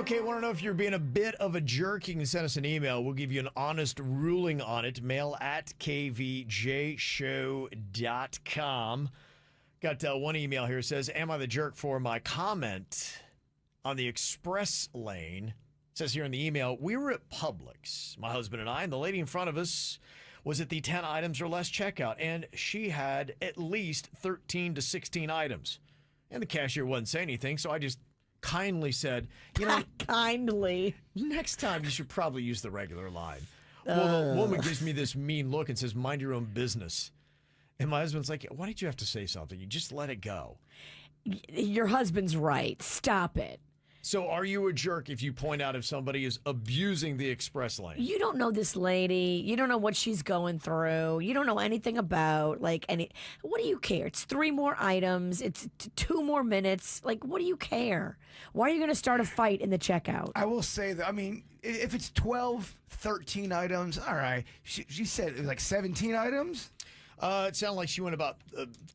Okay, want to know if you're being a bit of a jerk? You can send us an email. We'll give you an honest ruling on it. Mail at kvjshow.com. Got one email here. It says, am I the jerk for my comment on the express lane? It says here in the email, we were at Publix, my husband and I, and the lady in front of us was at the 10 items or less checkout, and she had at least 13 to 16 items. And the cashier wouldn't say anything, so I just kindly said, kindly. next time you should probably use the regular line. Well, the woman gives me this mean look and says, mind your own business. And my husband's like, why did you have to say something? You just let it go. Your husband's right. Stop it. So are you a jerk if you point out if somebody is abusing the express lane? You don't know this lady. You don't know what she's going through. You don't know anything about, what do you care? It's 3 more items. It's 2 more minutes. What do you care? Why are you going to start a fight in the checkout? I will say that, if it's 12, 13 items, all right. She said it was like 17 items? It sounded like she went about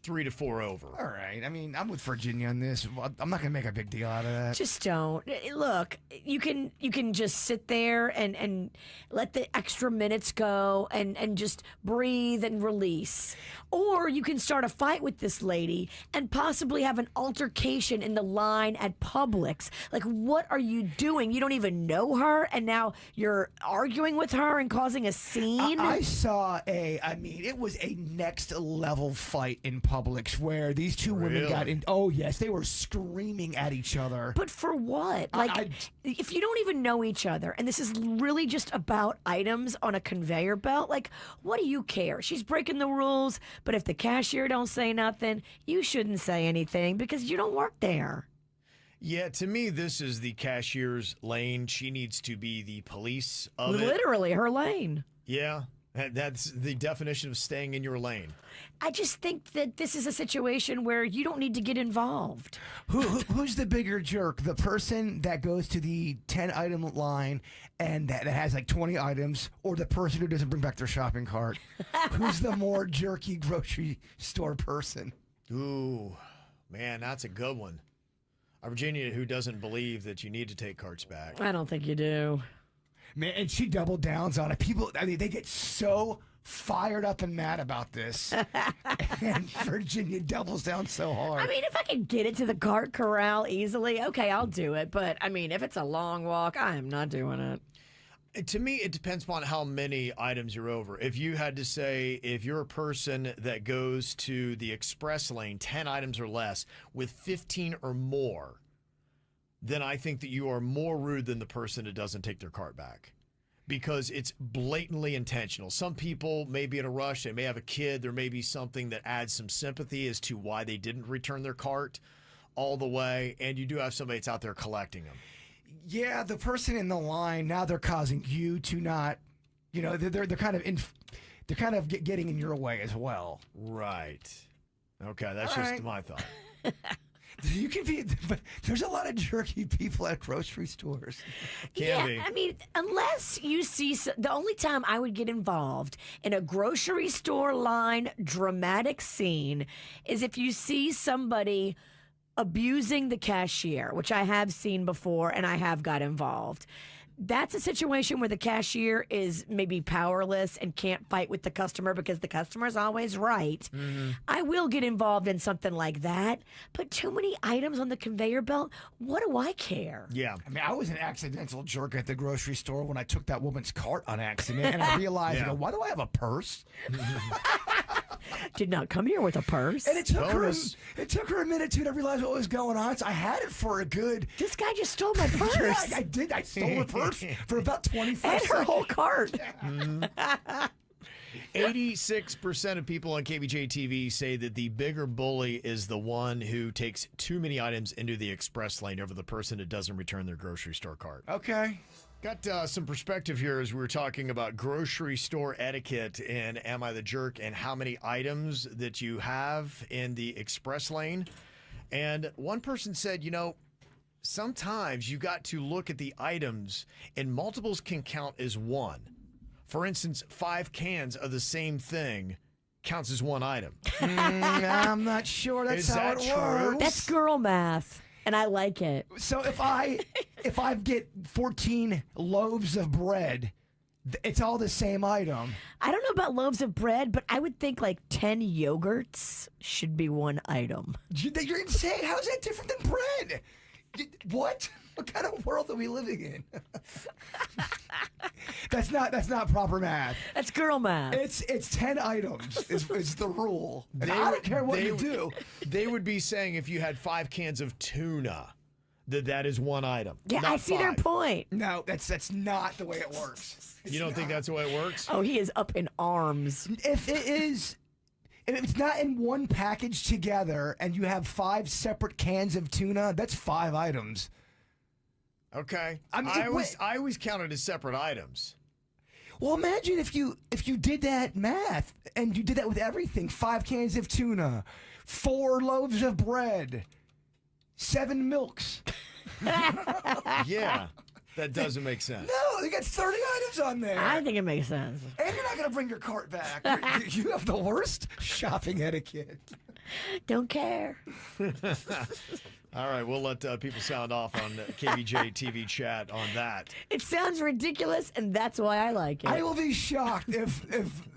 3 to 4 over. All right. I'm with Virginia on this. I'm not going to make a big deal out of that. Just don't. Look, you can just sit there and let the extra minutes go and just breathe and release. Or you can start a fight with this lady and possibly have an altercation in the line at Publix. What are you doing? You don't even know her, and now you're arguing with her and causing a scene? I saw it was a next level fight in Publix where these two women got in. Oh, yes. They were screaming at each other. But for what? If you don't even know each other and this is really just about items on a conveyor belt, what do you care? She's breaking the rules, but if the cashier don't say nothing, you shouldn't say anything because you don't work there. Yeah, to me, this is the cashier's lane. She needs to be the police of it. Literally her lane. Yeah. That's the definition of staying in your lane. I just think that this is a situation where you don't need to get involved. Who's the bigger jerk? The person that goes to the 10-item line and that has 20 items, or the person who doesn't bring back their shopping cart? Who's the more jerky grocery store person? Ooh, man, that's a good one. Virginia, who doesn't believe that you need to take carts back. I don't think you do. Man, and she doubled downs on it. People, they get so fired up and mad about this. And Virginia doubles down so hard. If I can get it to the cart corral easily, okay, I'll do it. But, if it's a long walk, I am not doing it. To me, it depends upon how many items you're over. If you had to say, if you're a person that goes to the express lane, 10 items or less, with 15 or more, then I think that you are more rude than the person that doesn't take their cart back, because it's blatantly intentional. Some people may be in a rush. They may have a kid. There may be something that adds some sympathy as to why they didn't return their cart all the way. And you do have somebody that's out there collecting them. Yeah, the person in the line, now they're causing you to not, they're kind of getting in your way as well. Right. Okay, that's just my thought. You can be, but there's a lot of jerky people at grocery stores. Can be. Unless you see, the only time I would get involved in a grocery store line dramatic scene is if you see somebody abusing the cashier, which I have seen before and I have got involved. That's a situation where the cashier is maybe powerless and can't fight with the customer because the customer is always right. Mm-hmm. I will get involved in something like that, but too many items on the conveyor belt, what do I care? Yeah. I was an accidental jerk at the grocery store when I took that woman's cart on accident, and I realized, why do I have a purse? Did not come here with a purse. And it took her a minute to realize what was going on. So I had it for a good... This guy just stole my purse. I did. I stole a purse for about 25 seconds. And her whole cart. 86% of people on KBJ TV say that the bigger bully is the one who takes too many items into the express lane over the person that doesn't return their grocery store cart. Okay. Got some perspective here as we were talking about grocery store etiquette and am I the jerk and how many items that you have in the express lane. And one person said, sometimes you got to look at the items and multiples can count as one. For instance, 5 cans of the same thing counts as one item. I'm not sure that's how it works. That's girl math. And I like it. So if I if I get 14 loaves of bread, it's all the same item. I don't know about loaves of bread, but I would think like 10 yogurts should be one item. You're insane. How is that different than bread? What? What kind of world are we living in? That's not proper math. That's girl math. It's 10 items is the rule. And I don't care what you do. They would be saying if you had 5 cans of tuna, that is one item. Yeah, not I see their 5. point. No, that's not the way it works. You don't think that's the way it works? Oh, he is up in arms. If it's not in one package together and you have 5 separate cans of tuna, that's 5 items. Okay. I mean, I always count it as separate items. Well, imagine if you did that math and you did that with everything: 5 cans of tuna, 4 loaves of bread, 7 milks. Yeah, that doesn't make sense. No, you got 30 items on there. I think it makes sense. And you're not going to bring your cart back. You have the worst shopping etiquette. Don't care. All right, we'll let people sound off on KVJ TV chat on that. It sounds ridiculous, and that's why I like it. I will be shocked if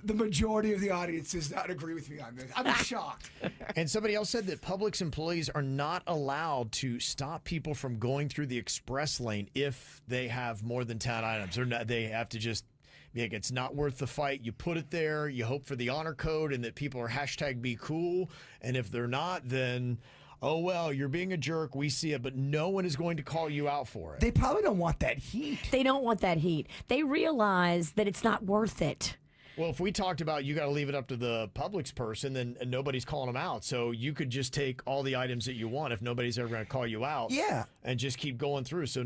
the majority of the audience does not agree with me on this. I'll be shocked. And somebody else said that Publix employees are not allowed to stop people from going through the express lane if they have more than 10 items. Or not, they have to just, like, it's not worth the fight. You put it there, you hope for the honor code and that people are #BeCool. And if they're not, then, oh, well, you're being a jerk. We see it, but no one is going to call you out for it. They probably don't want that heat. They don't want that heat. They realize that it's not worth it. Well, if we talked about you got to leave it up to the Publix person, then nobody's calling them out. So you could just take all the items that you want if nobody's ever going to call you out. Yeah. And just keep going through. So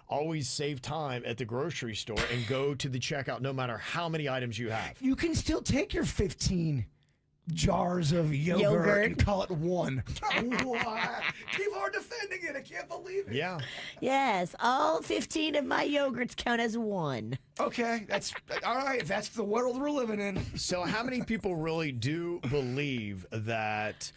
always save time at the grocery store and go to the checkout no matter how many items you have. You can still take your 15 jars of yogurt and call it one. What? People are defending it. I can't believe it. Yeah. Yes, all 15 of my yogurts count as one. Okay, that's all right. That's the world we're living in. So how many people really do believe that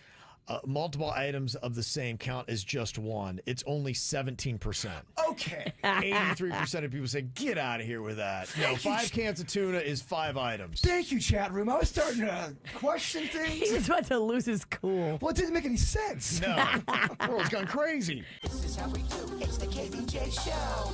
multiple items of the same count as just one? It's only 17%. Okay. 83% of people say, get out of here with that. No, 5 cans of tuna is 5 items. Thank you, chat room. I was starting to question He things. was about to lose his cool. Well, it didn't make any sense. No, the world's gone crazy. This is how we do. It's the KVJ Show.